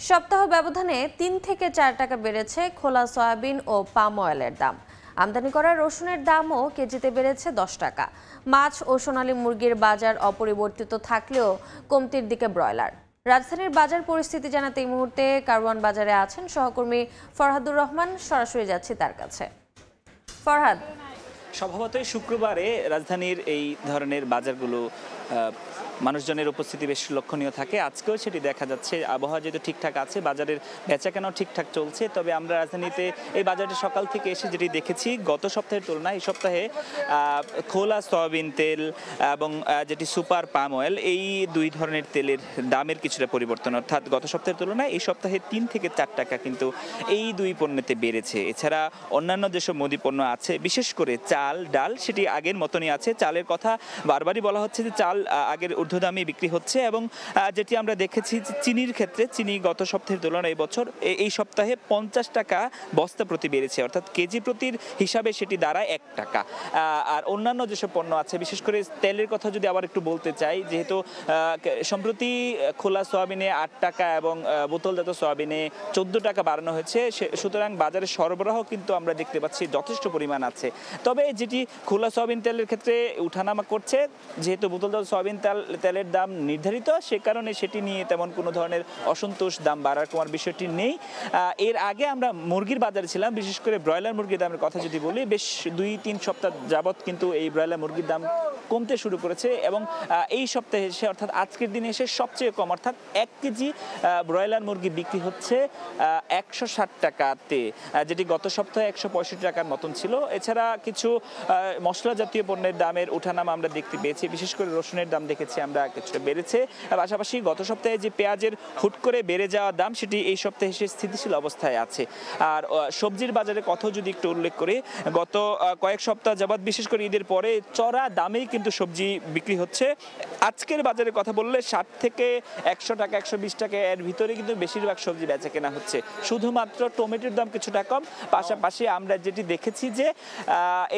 সপ্তাহ ব্যবধানে ৩ থেকে ৪ টাকা বেড়েছে খোলা সয়াবিন ও পাম অয়েলের দাম। আমদানি করা রসুনের দামও কেজিতে বেড়েছে ১০ টাকা। মাছ ও সোনালী মুরগির বাজার অপরিবর্তিত থাকলেও কমতির দিকে ব্রয়লার। রাজধানীর বাজার পরিস্থিতি জানাতে এই মুহূর্তে কারওয়ান বাজারে আছেন সহকর্মী ফরহাদুর রহমান। সরাসরি যাচ্ছি তার কাছে। ফরহাদ, স্বভাবতই শুক্রবারে রাজধানীর এই ধরনের বাজারগুলো মানুষজনের উপস্থিতি বেশ লক্ষণীয় থাকে। আজকেও সেটি দেখা যাচ্ছে। আবহাওয়া যেহেতু ঠিকঠাক আছে, বাজারের বেচাকেনাও ঠিকঠাক চলছে। তবে আমরা রাজধানীতে এই বাজারটি সকাল থেকে এসে যেটি দেখেছি, গত সপ্তাহের তুলনায় এই সপ্তাহে খোলা সয়াবিন তেল এবং যেটি সুপার পাম অয়েল, এই দুই ধরনের তেলের দামের কিছুটা পরিবর্তন, অর্থাৎ গত সপ্তাহের তুলনায় এই সপ্তাহে ৩ থেকে ৪ টাকা কিন্তু এই দুই পণ্যতে বেড়েছে। এছাড়া অন্যান্য যেসব মুদি পণ্য আছে, বিশেষ করে চাল ডাল, সেটি আগের মতনই আছে। চালের কথা বারবারই বলা হচ্ছে যে চাল আগের ঊর্ধ্বদামে বিক্রি হচ্ছে। এবং যেটি আমরা দেখেছি যে চিনির ক্ষেত্রে, চিনি গত সপ্তাহের তুলনায় এই সপ্তাহে ৫০ টাকা বস্তা প্রতি বেড়েছে, অর্থাৎ কেজি প্রতির হিসাবে সেটি দাঁড়ায় ১ টাকা। আর অন্যান্য যেসব পণ্য আছে, বিশেষ করে তেলের কথা যদি আবার একটু বলতে চাই, যেহেতু সম্প্রতি খোলা সয়াবিনে ৮ টাকা এবং বোতলজাত সয়াবিনে ১৪ টাকা বাড়ানো হয়েছে, সুতরাং বাজারে সরবরাহ কিন্তু আমরা দেখতে পাচ্ছি যথেষ্ট পরিমাণ আছে। তবে যেটি খোলা সয়াবিন তেলের ক্ষেত্রে উঠানামা করছে, যেহেতু বোতলজাত সয়াবিন তেলের দাম নির্ধারিত, সে কারণে সেটি নিয়ে তেমন কোনো ধরনের অসন্তোষ, দাম বাড়ার কমার বিষয়টি নেই। এর আগে আমরা মুরগির বাজারে ছিলাম, বিশেষ করে ব্রয়লার মুরগির দামের কথা যদি বলি, বেশ ২-৩ সপ্তাহ যাবৎ কিন্তু এই ব্রয়লার মুরগির দাম কমতে শুরু করেছে। এবং এই সপ্তাহে এসে, অর্থাৎ আজকের দিনে এসে সবচেয়ে কম, অর্থাৎ ১ কেজি ব্রয়লার মুরগি বিক্রি হচ্ছে ১৬০ টাকাতে, যেটি গত সপ্তাহে ১৬৫ টাকার মতন ছিল। এছাড়া কিছু মশলা জাতীয় পণ্যের দামের ওঠানামা আমরা দেখতে পেয়েছি, বিশেষ করে রসুনের দাম দেখেছি আমরা কিছুটা বেড়েছে। পাশাপাশি গত সপ্তাহে যে পেঁয়াজের হুট করে বেড়ে যাওয়া দাম, সেটি এই সপ্তাহে এসে স্থিতিশীল অবস্থায় আছে। আর সবজির বাজারের কথা যদি একটু উল্লেখ করি, গত কয়েক সপ্তাহ যাবৎ, বিশেষ করে ঈদের পরে চড়া দামেই কিন্তু সবজি বিক্রি হচ্ছে। আজকের বাজারের কথা বললে ৬০ থেকে ১০০ টাকা, ১২০ টাকা, এর ভিতরে কিন্তু বেশিরভাগ সবজি বেচা কেনা হচ্ছে। শুধুমাত্র টমেটোর দাম কিছুটা কম। পাশাপাশি আমরা যেটি দেখেছি যে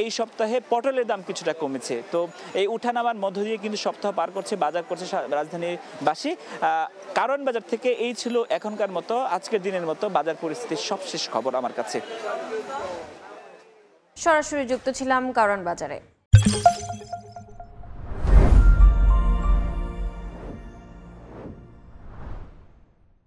এই সপ্তাহে পটলের দাম কিছুটা কমেছে। তো এই উঠানামার মধ্য দিয়ে কিন্তু সপ্তাহ পার করছে, বাজার করছে রাজধানীবাসী। কারওয়ান বাজার থেকে এই ছিল এখনকার মতো, আজকের দিনের মতো বাজার পরিস্থিতির সবশেষ খবর আমার কাছে। সরাসরি যুক্ত ছিলাম কারওয়ান বাজারে।